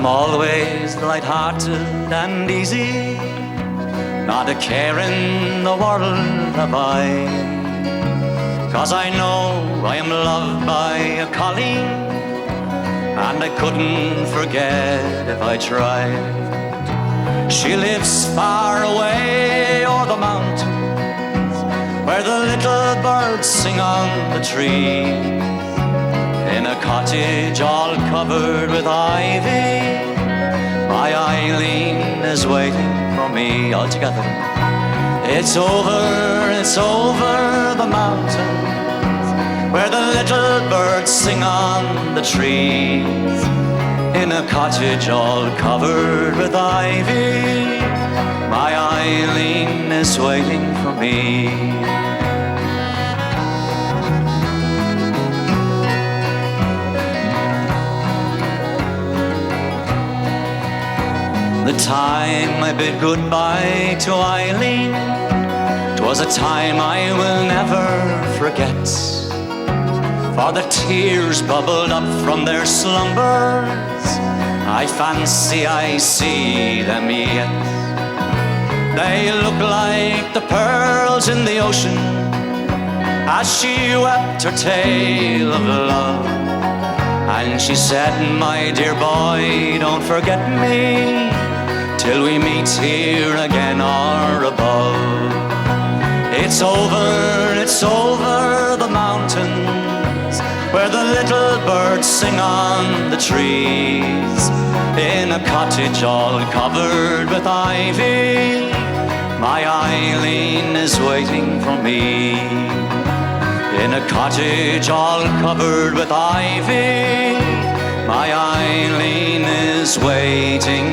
I'm always light-hearted and easy, not a care in the world have I. 'Cause I know I am loved by a Colleen, and I couldn't forget if I tried. She lives far away o'er the mountains, where the little birds sing on the trees, in a cottage all covered with ivy. My Eileen is waiting for me all together. It's over the mountains, where the little birds sing on the trees, in a cottage all covered with ivy. My Eileen is waiting for me. The time I bid goodbye to Eileen, 'twas a time I will never forget, for the tears bubbled up from their slumbers. I fancy I see them yet. They look like the pearls in the ocean, as she wept her tale of love. And she said, my dear boy, don't forget me, till we meet here again or above. It's over the mountains, where the little birds sing on the trees, in a cottage all covered with ivy. My Eileen is waiting for me, in a cottage all covered with ivy. My Eileen is waiting